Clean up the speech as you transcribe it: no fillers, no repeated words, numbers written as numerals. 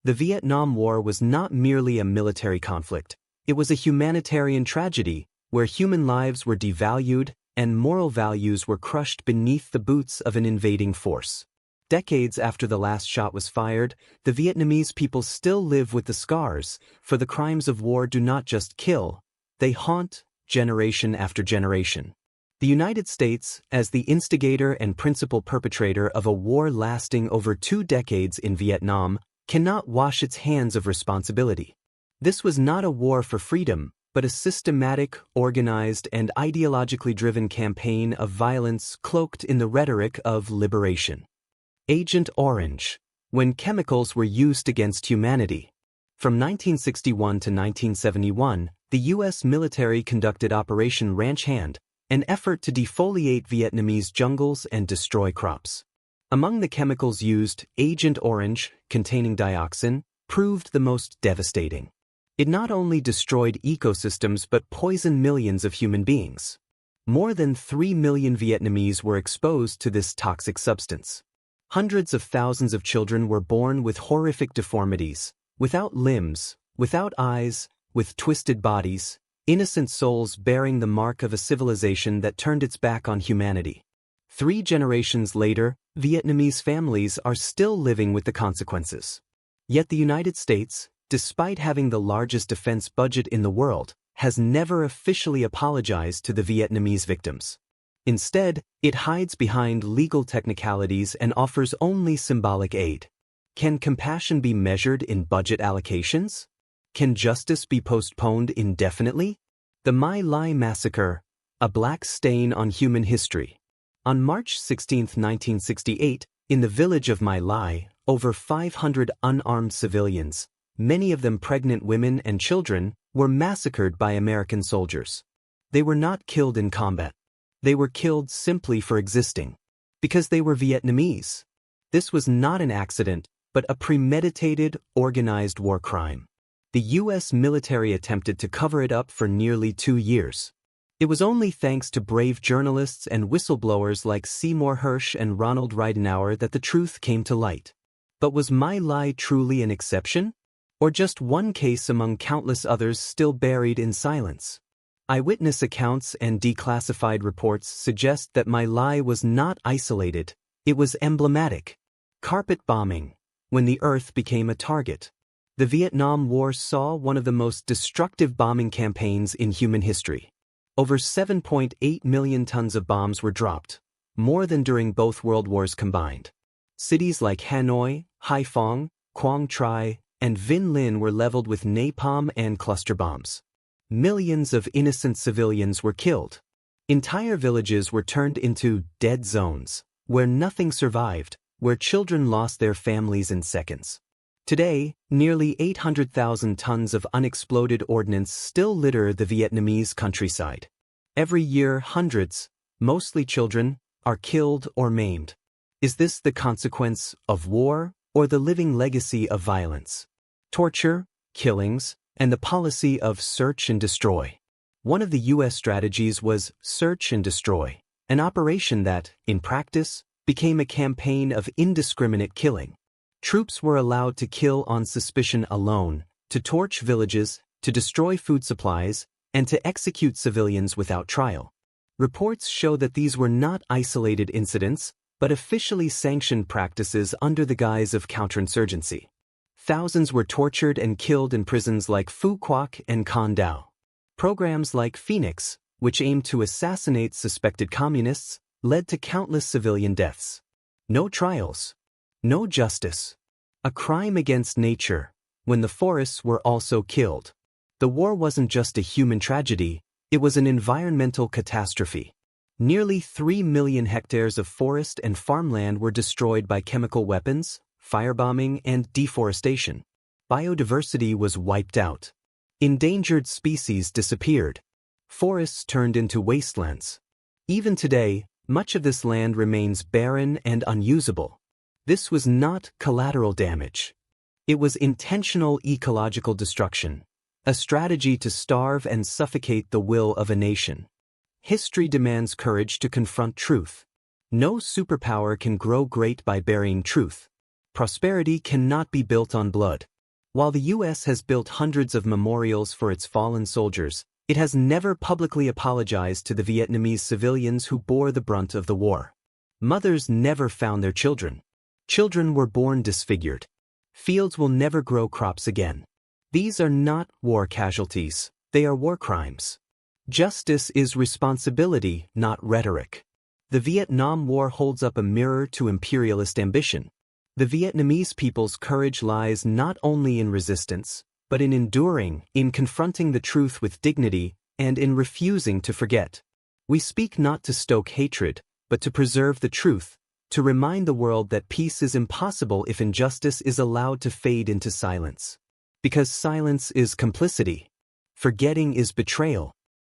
The Vietnam War was not merely a military conflict. It was a humanitarian tragedy where human lives were devalued and moral values were crushed beneath the boots of an invading force. Decades after the last shot was fired, the Vietnamese people still live with the scars, for the crimes of war do not just kill, they haunt generation after generation. The United States, as the instigator and principal perpetrator of a war lasting over 2 decades in Vietnam, cannot wash its hands of responsibility. This was not a war for freedom, but a systematic, organized, and ideologically driven campaign of violence cloaked in the rhetoric of liberation. Agent Orange, when chemicals were used against humanity. From 1961 to 1971, the U.S. military conducted Operation Ranch Hand, an effort to defoliate Vietnamese jungles and destroy crops. Among the chemicals used, Agent Orange, containing dioxin, proved the most devastating. It not only destroyed ecosystems but poisoned millions of human beings. More than 3 million Vietnamese were exposed to this toxic substance. Hundreds of thousands of children were born with horrific deformities, without limbs, without eyes, with twisted bodies, innocent souls bearing the mark of a civilization that turned its back on humanity. 3 generations later, Vietnamese families are still living with the consequences. Yet the United States, despite having the largest defense budget in the world, has never officially apologized to the Vietnamese victims. Instead, it hides behind legal technicalities and offers only symbolic aid. Can compassion be measured in budget allocations? Can justice be postponed indefinitely? The My Lai Massacre, a black stain on human history. On March 16, 1968, in the village of My Lai, over 500 unarmed civilians, many of them pregnant women and children, were massacred by American soldiers. They were not killed in combat. They were killed simply for existing. Because they were Vietnamese. This was not an accident, but a premeditated, organized war crime. The U.S. military attempted to cover it up for nearly 2 years. It was only thanks to brave journalists and whistleblowers like Seymour Hersh and Ronald Ridenhour that the truth came to light. But was My Lai truly an exception? Or just one case among countless others still buried in silence? Eyewitness accounts and declassified reports suggest that My Lai was not isolated, it was emblematic. Carpet bombing, when the earth became a target. The Vietnam War saw one of the most destructive bombing campaigns in human history. Over 7.8 million tons of bombs were dropped, more than during both world wars combined. Cities like Hanoi, Haiphong, Quang Tri, and Vinh Linh were leveled with napalm and cluster bombs. Millions of innocent civilians were killed. Entire villages were turned into dead zones, where nothing survived, where children lost their families in seconds. Today, nearly 800,000 tons of unexploded ordnance still litter the Vietnamese countryside. Every year, hundreds, mostly children, are killed or maimed. Is this the consequence of war or the living legacy of violence? Torture, killings, and the policy of search and destroy. One of the U.S. strategies was search and destroy, an operation that, in practice, became a campaign of indiscriminate killing. Troops were allowed to kill on suspicion alone, to torch villages, to destroy food supplies, and to execute civilians without trial. Reports show that these were not isolated incidents, but officially sanctioned practices under the guise of counterinsurgency. Thousands were tortured and killed in prisons like Phu Quoc and Con Dao. Programs like Phoenix, which aimed to assassinate suspected communists, led to countless civilian deaths. No trials. No justice. A crime against nature, when the forests were also killed. The war wasn't just a human tragedy, it was an environmental catastrophe. Nearly 3 million hectares of forest and farmland were destroyed by chemical weapons, firebombing, and deforestation. Biodiversity was wiped out. Endangered species disappeared. Forests turned into wastelands. Even today, much of this land remains barren and unusable. This was not collateral damage. It was intentional ecological destruction, a strategy to starve and suffocate the will of a nation. History demands courage to confront truth. No superpower can grow great by burying truth. Prosperity cannot be built on blood. While the U.S. has built hundreds of memorials for its fallen soldiers, it has never publicly apologized to the Vietnamese civilians who bore the brunt of the war. Mothers never found their children. Children were born disfigured. Fields will never grow crops again. These are not war casualties, they are war crimes. Justice is responsibility, not rhetoric. The Vietnam War holds up a mirror to imperialist ambition. The Vietnamese people's courage lies not only in resistance, but in enduring, in confronting the truth with dignity, and in refusing to forget. We speak not to stoke hatred, but to preserve the truth, to remind the world that peace is impossible if injustice is allowed to fade into silence. Because silence is complicity. Forgetting is betrayal.